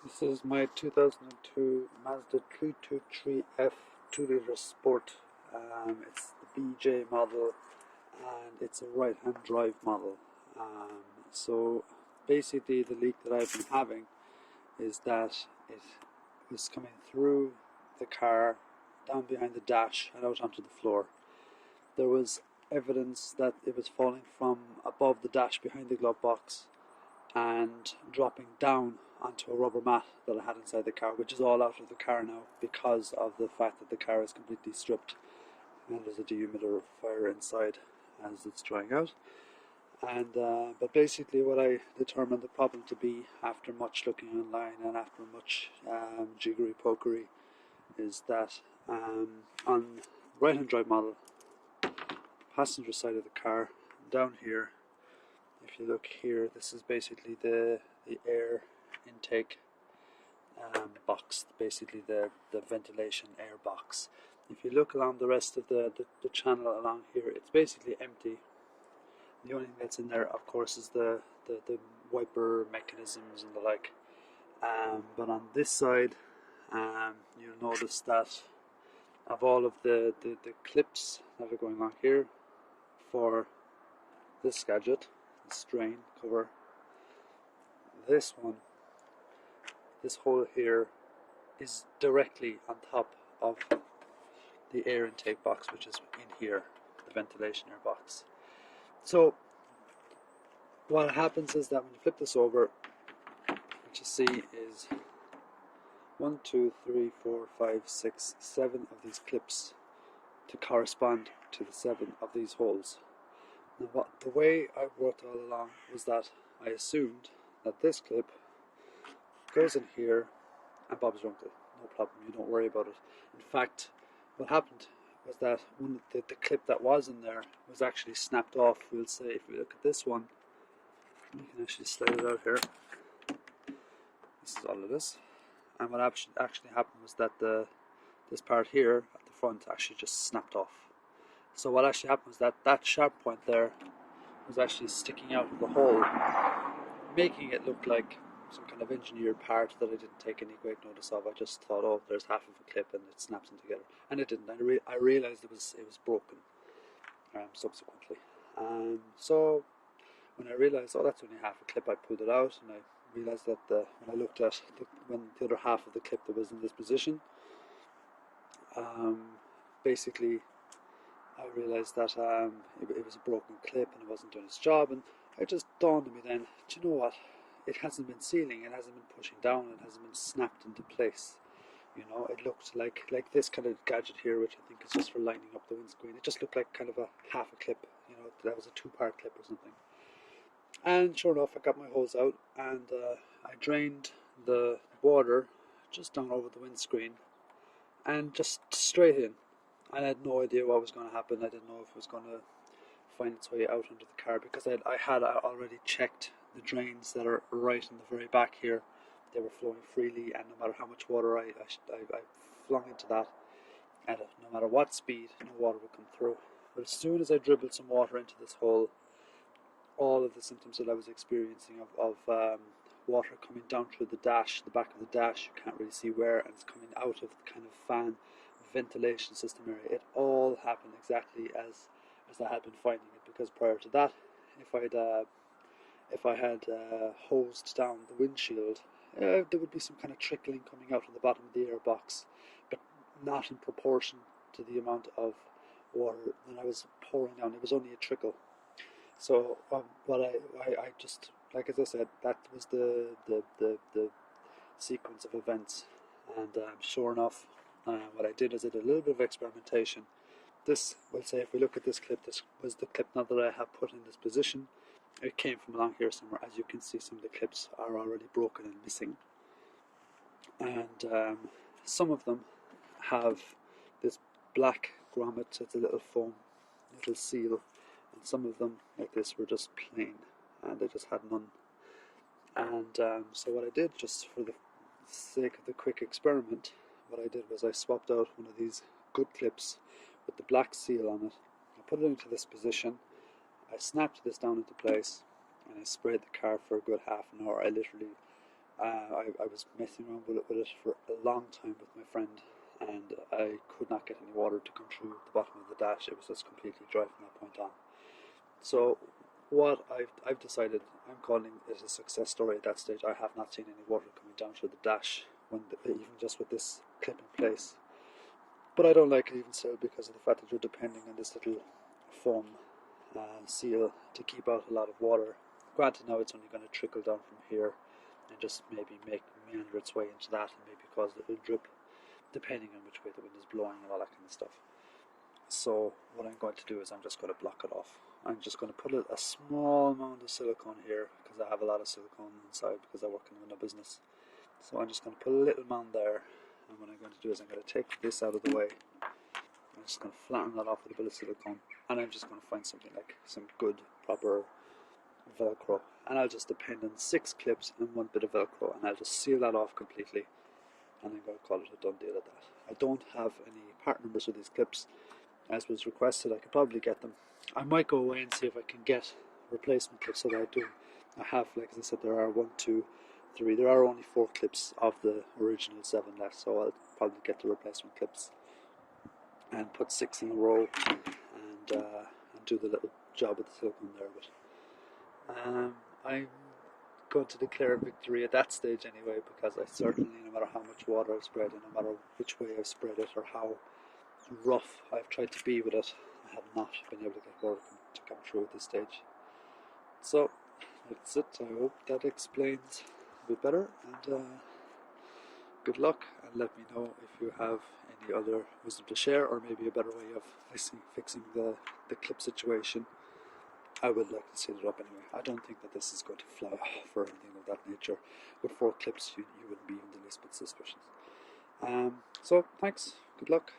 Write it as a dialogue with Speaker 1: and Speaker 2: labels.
Speaker 1: This is my 2002 Mazda 323F 2-liter Sport. It's the BJ model and it's a right-hand drive model. So basically the leak that I've been having is that it was coming through the car, down behind the dash and out onto the floor. There was evidence that it was falling from above the dash behind the glove box and dropping down onto a rubber mat that I had inside the car, which is all out of the car now because of the fact that the car is completely stripped and there's a dehumidifier inside as it's drying out. And but basically what I determined the problem to be after much looking online and after much jiggery pokery is that on the right hand drive model, passenger side of the car, down here, if you look here, this is basically the air intake box, basically the ventilation air box. If you look along the rest of the channel along here, it's basically empty. The only thing that's in there, of course, is the wiper mechanisms and the like. But on this side, you'll notice that of all of the clips that are going on here for this gadget, this drain cover, this hole here is directly on top of the air intake box, which is in here, the ventilation air box. So what happens is that when you flip this over, what you see is 1, 2, 3, 4, 5, 6, 7 of these clips to correspond to the 7 of these holes. Now the way I worked all along was that I assumed that this clip goes in here and Bob's your uncle. No problem, you don't worry about it. In fact, what happened was that the clip that was in there was actually snapped off. We'll say if we look at this one, you can actually slide it out here. This is all it is. And what actually happened was that this part here at the front actually just snapped off. So what actually happened was that sharp point there was actually sticking out of the hole, making it look like some kind of engineered part that I didn't take any great notice of. I just thought, oh, there's half of a clip and it snaps them together, and it didn't. I realized it was broken subsequently. So when I realized, oh, that's only half a clip, I pulled it out and I realized that when I looked at when the other half of the clip that was in this position, basically I realized that it was a broken clip and it wasn't doing its job, and it just dawned on me then, do you know what? It hasn't been sealing, it hasn't been pushing down, it hasn't been snapped into place. You know, it looked like this kind of gadget here, which I think is just for lining up the windscreen. It just looked like kind of a half a clip, you know, that was a 2-part clip or something. And sure enough, I got my hose out and I drained the water just down over the windscreen and just straight in. I had no idea what was going to happen. I didn't know if it was going to find its way out into the car because I had already checked the drains that are right in the very back here. They were flowing freely, and no matter how much water I flung into that, and no matter what speed, no water would come through. But as soon as I dribbled some water into this hole, all of the symptoms that I was experiencing of water coming down through the dash, the back of the dash, you can't really see where, and it's coming out of the kind of fan ventilation system area. It all happened exactly as I had been finding it, because prior to that, if I had hosed down the windshield, there would be some kind of trickling coming out of the bottom of the air box, but not in proportion to the amount of water that I was pouring down. It was only a trickle. So what I just, like as I said, that was the sequence of events, and sure enough, what I did is I did a little bit of experimentation. This, we'll say, if we look at this clip, this was the clip now that I have put in this position. It came from along here somewhere. As you can see, some of the clips are already broken and missing, and some of them have this black grommet. It's a little foam, little seal, and some of them, like this, were just plain, and they just had none. And so what I did, just for the sake of the quick experiment, what I did was I swapped out one of these good clips with the black seal on it. I put it into this position, I snapped this down into place, and I sprayed the car for a good half an hour. I literally I was messing around with it for a long time with my friend, and I could not get any water to come through the bottom of the dash. It was just completely dry from that point on. So what I've decided, I'm calling it a success story at that stage. I have not seen any water coming down through the dash, even just with this clip in place. But I don't like it even still because of the fact that you're depending on this little foam seal to keep out a lot of water. Granted, now it's only going to trickle down from here and just maybe meander its way into that and maybe cause a little drip, depending on which way the wind is blowing and all that kind of stuff. So what I'm going to do is I'm just going to block it off. I'm just going to put a small amount of silicone here because I have a lot of silicone inside because I work in a business. So I'm just going to put a little amount there, and what I'm going to do is I'm going to take this out of the way. I'm just going to flatten that off with a bit of silicone, and I'm just going to find something like some good proper Velcro, and I'll just depend on 6 clips and 1 bit of Velcro, and I'll just seal that off completely, and I'm going to call it a done deal at that. I don't have any part numbers for these clips. As was requested, I could probably get them. I might go away and see if I can get replacement clips so that I have, like as I said, there are 1, 2, 3, there are only 4 clips of the original 7 left, so I'll probably get the replacement clips and put 6 in a row and do the little job with the silicone there. But I'm going to declare victory at that stage anyway, because I certainly, no matter how much water I've spread and no matter which way I've spread it or how rough I've tried to be with it, I have not been able to get water to come through at this stage. So that's it. I hope that explains a bit better, and good luck, and let me know if you have any other wisdom to share, or maybe a better way of fixing the clip situation. I would like to set it up anyway. I don't think that this is going to fly off or anything of that nature. With 4 clips you wouldn't be even the least bit suspicious. So thanks, good luck.